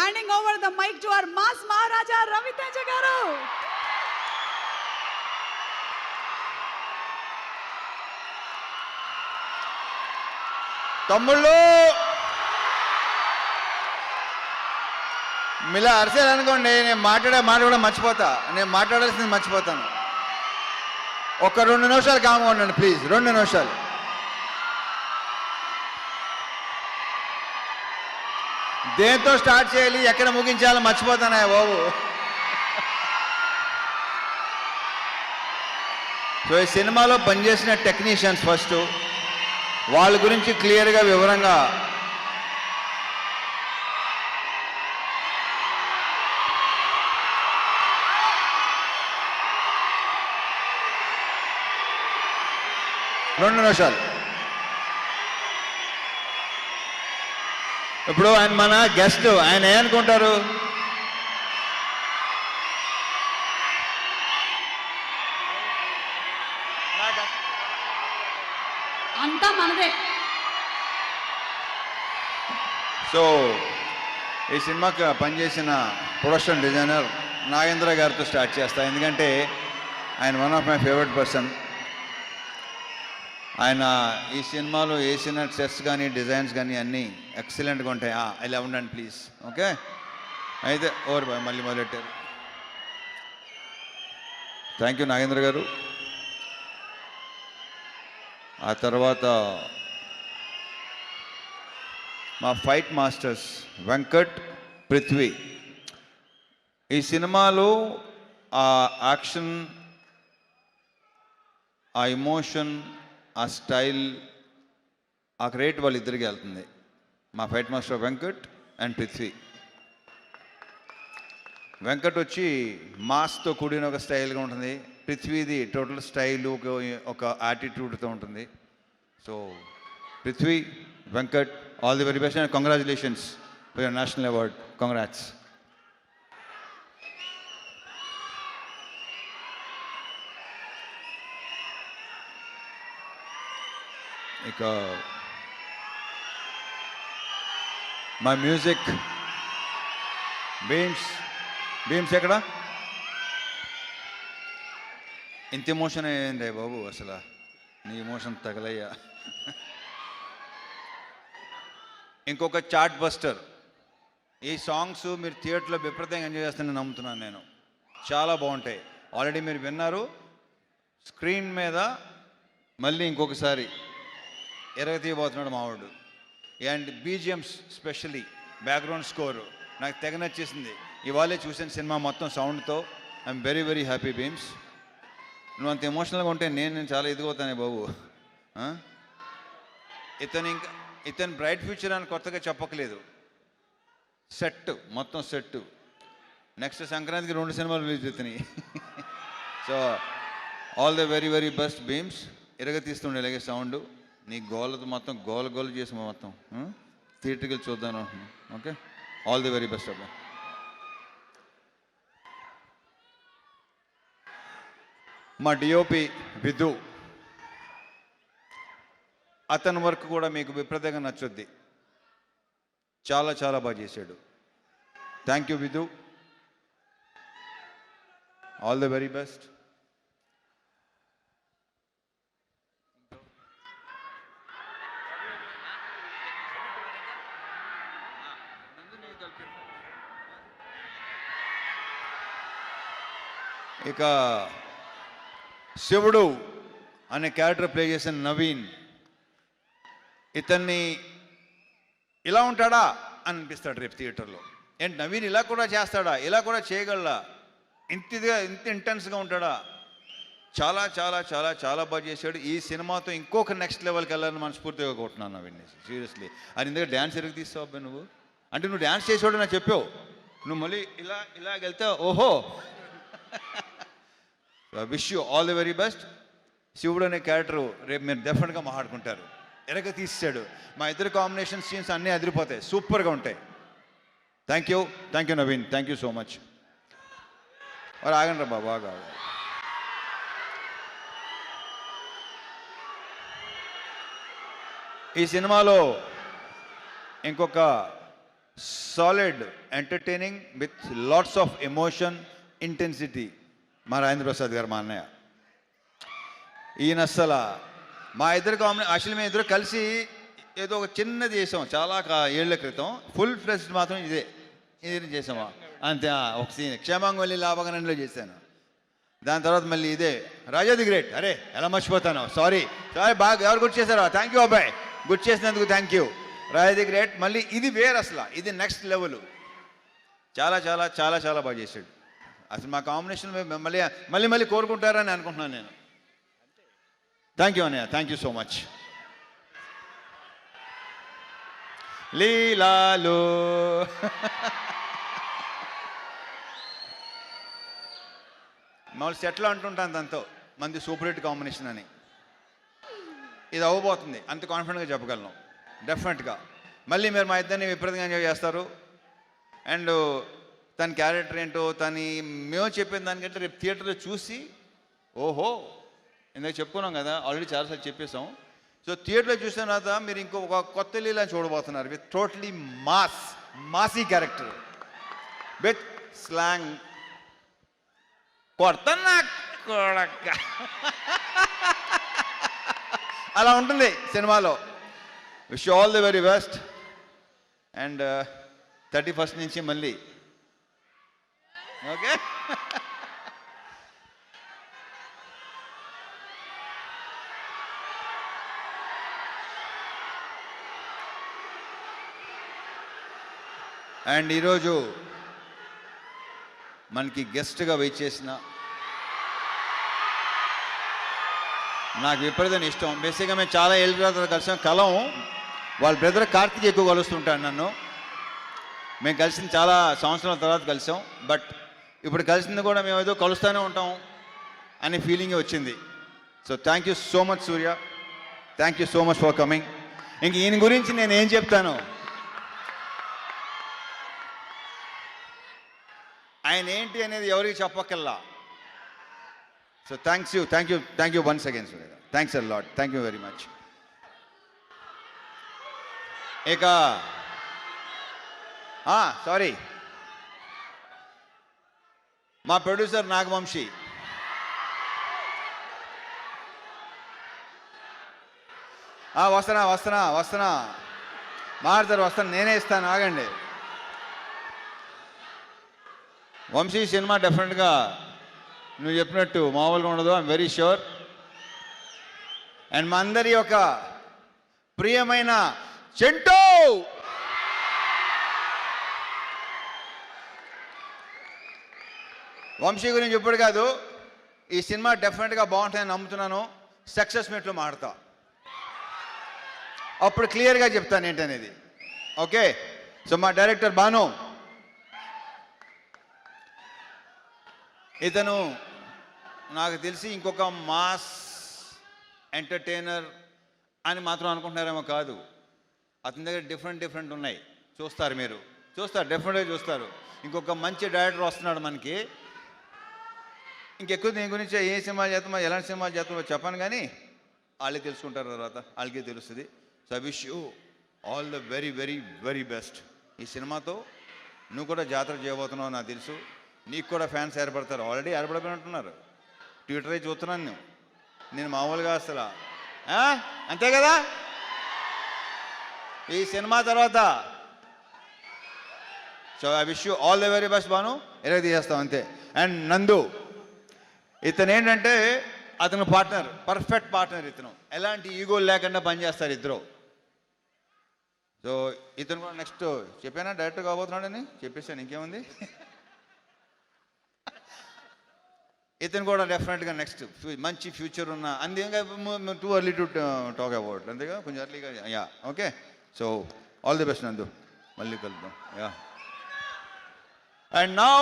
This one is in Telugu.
Handing over the mic to our mass Maharaja Ravi Teja garu. తమ్ముళ్ళు మీలా అరిసేది అనుకోండి, నేను మాట్లాడే మాట కూడా మర్చిపోతా, నేను మాట్లాడాల్సింది మర్చిపోతాను. ఒక 2 నిమిషాలు కామ్గా ఉండండి ప్లీజ్, 2 నిమిషాలు. దేంతో స్టార్ట్ చేయాలి, ఎక్కడ ముగించాలో మర్చిపోతానా బాబు. సో ఈ సినిమాలో పనిచేసిన టెక్నీషియన్స్ ఫస్ట్, వాళ్ళ గురించి క్లియర్గా వివరంగా రెండు నిమిషాలు. ఇప్పుడు ఆయన మన గెస్ట్, ఆయన ఏమనుకుంటారు, అంతా మనదే. సో ఈ సినిమాకి పనిచేసిన ప్రొడక్షన్ డిజైనర్ నాగేంద్ర గారితో స్టార్ట్ చేస్తా, ఎందుకంటే ఆయన one of my favourite person. ఆయన ఈ సినిమాలో వేసిన సెట్స్ కానీ డిజైన్స్ కానీ అన్నీ ఎక్సలెంట్గా ఉంటాయి. ఇలా ఉండండి ప్లీజ్. ఓకే, అయితే ఓవర్ బాయ్, మళ్ళీ మొదలెట్టారు. థ్యాంక్ యూ నాగేంద్ర గారు. ఆ తర్వాత మా ఫైట్ మాస్టర్స్ వెంకట్, పృథ్వీ. ఈ సినిమాలో ఆ యాక్షన్, ఆ ఎమోషన్, ఆ స్టైల్, ఆ క్రియేట్ వాళ్ళిద్దరికి వెళ్తుంది. మా fight master Venkat and Prithvi. Venkat వచ్చి మాస్తో కూడిన ఒక స్టైల్గా ఉంటుంది, పృథ్వీది టోటల్ స్టైలు ఒక యాటిట్యూడ్తో ఉంటుంది. So Prithvi, Venkat, all the very best and congratulations for your national award. Congrats. ఇక మా మ్యూజిక్ బీమ్స్ ఎక్కడ? ఇంత ఎమోషన్ అయ్యింది బాబు, అసలు నీ ఎమోషన్ తగలయ్యా. ఇంకొక చార్ట్ బస్టర్. ఈ సాంగ్స్ మీరు థియేటర్లో విపరీతంగా ఎంజాయ్ చేస్తానని నమ్ముతున్నాను నేను. చాలా బాగుంటాయి. ఆల్రెడీ మీరు విన్నారు. స్క్రీన్ మీద మళ్ళీ ఇంకొకసారి ఎరగతీయబోతున్నాడు మావాడు. And BGMs, specially background score నాకు తెగ నచ్చేసింది. ఇవాళే చూసిన సినిమా మొత్తం సౌండ్తో. I'm very very happy Bheems. నువ్వు అంత ఎమోషనల్గా ఉంటే నేను చాలా ఎదిగవుతానే బాబు. ఇతను బ్రైట్ ఫ్యూచర్ అని కొత్తగా చెప్పకలేదు. సెట్, మొత్తం సెట్. నెక్స్ట్ సంక్రాంతికి 2 సినిమాలు రిలీజ్ అవుతున్నాయి. So all the very very best Bheems. ఎరగతీస్తుండే ఇలాగే సౌండ్. నీ గోలతో మొత్తం గోల చేసి మొత్తం థియేటర్కి చూద్దాను. Okay, all the very best అబ్బా. మా డిఓపి విధు, అతని వర్క్ కూడా మీకు విపరీతంగా నచ్చుద్ది. చాలా చాలా బాగా చేశాడు. Thank you Vidhu, all the very best. ఇక శివుడు అనే క్యారెక్టర్ ప్లే చేసిన నవీన్, ఇతన్ని ఇలా ఉంటాడా అని అనిపిస్తాడు రేపు థియేటర్లో. ఏంటి నవీన్ ఇలా కూడా చేస్తాడా, ఇలా కూడా చేయగలడా, ఇంత ఇంటెన్స్గా ఉంటాడా. చాలా చాలా చాలా చాలా బాగా చేశాడు. ఈ సినిమాతో ఇంకొక నెక్స్ట్ లెవెల్కి వెళ్ళాలని మనస్ఫూర్తిగా కొట్టున్నాను నవీన్, సీరియస్లీ. అది ఇందులో డ్యాన్స్ ఎరుగు తీస్తావు అబ్బాయి నువ్వు. అంటే నువ్వు డ్యాన్స్ చేసేవాడు నాకు చెప్పావు, నువ్వు మళ్ళీ ఇలాగెళ్తే ఓహో. Wish you all the very best. శివుడు అనే క్యారెక్టరు రేపు మీరు డెఫినెట్గా మాట్లాడుకుంటారు. ఎరగ తీసాడు. మా ఇద్దరు కాంబినేషన్ సీన్స్ అన్నీ అదిరిపోతాయి, సూపర్గా ఉంటాయి. Thank you Naveen, thank you so much. మరి ఆగండి రా బాబు, బాగా ఈ సినిమాలో ఇంకొక solid, entertaining with lots of emotion, intensity. మా రాజేంద్ర ప్రసాద్ గారు, మా అన్నయ్య. ఈయన అస్సలు మా ఇద్దరు యాక్చువల్లీ మేము ఇద్దరు కలిసి ఏదో ఒక చిన్నది చేసాం చాలా ఏళ్ల క్రితం. ఫుల్ ఫ్లెజ్డ్ మాత్రం ఇది చేసామా అంతే. ఒక సీన్ క్షేమాంగవల్లి లాభగనంలో చేశాను. దాని తర్వాత మళ్ళీ ఇదే రాజా ది గ్రేట్. అరే ఎలా మర్చిపోతాను, సారీ బాగా ఎవరు గుర్తు చేశారో థ్యాంక్ యూ అబ్బాయి, గుర్తు చేసినందుకు thank you. Raja the great మళ్ళీ ఇది వేరు, అసలు ఇది నెక్స్ట్ లెవెల్. చాలా చాలా చాలా చాలా బాగా చేశాడు. అసలు మా కాంబినేషన్ మళ్ళీ మళ్ళీ మళ్ళీ కోరుకుంటారని అనుకుంటున్నాను నేను. థ్యాంక్ యూ అన్నయ్య, థ్యాంక్ యూ సో మచ్. లీలాలు మామూలు సెట్లో అంటుంటాను దాంతో మంది సూపర్ హిట్ కాంబినేషన్ అని. ఇది అవ్వబోతుంది, అంత కాన్ఫిడెంట్గా చెప్పగలను డెఫినెట్గా. మళ్ళీ మీరు మా ఇద్దరిని విపరీతంగా ఎంజాయ్ చేస్తారు. అండ్ తన క్యారెక్టర్ ఏంటో మేము చెప్పిన దానికంటే రేపు థియేటర్లో చూసి ఓహో ఇందాక చెప్పుకున్నాం కదా, ఆల్రెడీ చాలాసార్లు చెప్పేసాం. సో థియేటర్లో చూసిన తర్వాత మీరు ఇంకొక కొత్త లీలా చూడబోతున్నారు with totally massy character with slang. కొడతన్నా కొడక అలా ఉంటుంది సినిమాలో. Wish all the very best. And 31st నుంచి మళ్ళీ ఓకే. అండ్ ఈరోజు మనకి గెస్ట్గా వెయిట్ చేసిన నాకు విపరీతమైన ఇష్టం. బేసిక్గా మేము చాలా ఏళ్ళ తర్వాత కలిసాం. వాళ్ళ బ్రదర్ కార్తీక్ ఎక్కువ కలుస్తుంటాడు నన్ను. మేము కలిసిన చాలా సంవత్సరాల తర్వాత కలిసాం. బట్ ఇప్పుడు కలిసింది కూడా మేము ఏదో కలుస్తూనే ఉంటాం అనే ఫీలింగ్ వచ్చింది. So thank you so much Surya, thank you so much for coming. ఇంక ఈయన గురించి నేను ఏం చెప్తాను, ఆయన ఏంటి అనేది ఎవరికి చెప్పక్కల్లా. So thank you once again Surya. Thanks a lot, thank you very much. ఇక సారీ, మా ప్రొడ్యూసర్ నాగవంశీ. వస్తున్నా మారుతారు, వస్తాను, నేనే ఇస్తాను, ఆగండి. వంశీ సినిమా డెఫినెట్గా నువ్వు చెప్పినట్టు మామూలుగా ఉండదు, ఐఎమ్ వెరీ ష్యూర్. అండ్ మా అందరి యొక్క ప్రియమైన చెంటూ, వంశీ గురించి ఇప్పుడు కాదు, ఈ సినిమా డెఫినెట్గా బాగుంటుందని నమ్ముతున్నాను. సక్సెస్ మీట్లో మాడతా, అప్పుడు క్లియర్గా చెప్తాను ఏంటనేది. ఓకే. సో మా డైరెక్టర్ బాను, ఇతను నాకు తెలిసి ఇంకొక మాస్ ఎంటర్టైనర్ అని మాత్రం అనుకుంటున్నారేమో కాదు. అతని దగ్గర డిఫరెంట్ ఉన్నాయి, చూస్తారు, మీరు చూస్తారు, డెఫినెట్గా చూస్తారు. ఇంకొక మంచి డైరెక్టర్ వస్తున్నాడు మనకి. ఇంకెక్కువ దీని గురించి ఏ సినిమాలు చేస్తామో ఎలాంటి సినిమాలు చేస్తామో చెప్పను, కానీ వాళ్ళే తెలుసుకుంటారు, తర్వాత వాళ్ళకే తెలుస్తుంది. So I wish you all the very very very best. ఈ సినిమాతో నువ్వు కూడా జాతర చేయబోతున్నావు నాకు తెలుసు. నీకు కూడా ఫ్యాన్స్ ఏర్పడతారు, ఆల్రెడీ ఏర్పడిపోయినట్టున్నారు. ట్విట్టర్ అయి చూస్తున్నాను నేను మామూలుగా అసలు. అంతే కదా. ఈ సినిమా తర్వాత so I wish you all the very best Bhanu. ఎలా తీసేస్తాం అంతే. అండ్ నందు, ఇతను ఏంటంటే అతను పార్ట్నర్, పర్ఫెక్ట్ పార్ట్నర్. ఇతను ఎలాంటి ఈగోలు లేకుండా పనిచేస్తారు ఇద్దరు. సో ఇతను కూడా నెక్స్ట్ చెప్పానా డైరెక్టర్ కాబోతున్నాడని చెప్పేసాను, ఇంకేముంది. ఇతను కూడా డెఫినెట్గా నెక్స్ట్ మంచి ఫ్యూచర్ ఉన్న, అంతేగా too early to talk about, అంతేగా కొంచెం ఎర్లీగా. Yeah okay. So all the best నందు, మళ్ళీ కలుద్దాం. యా. And now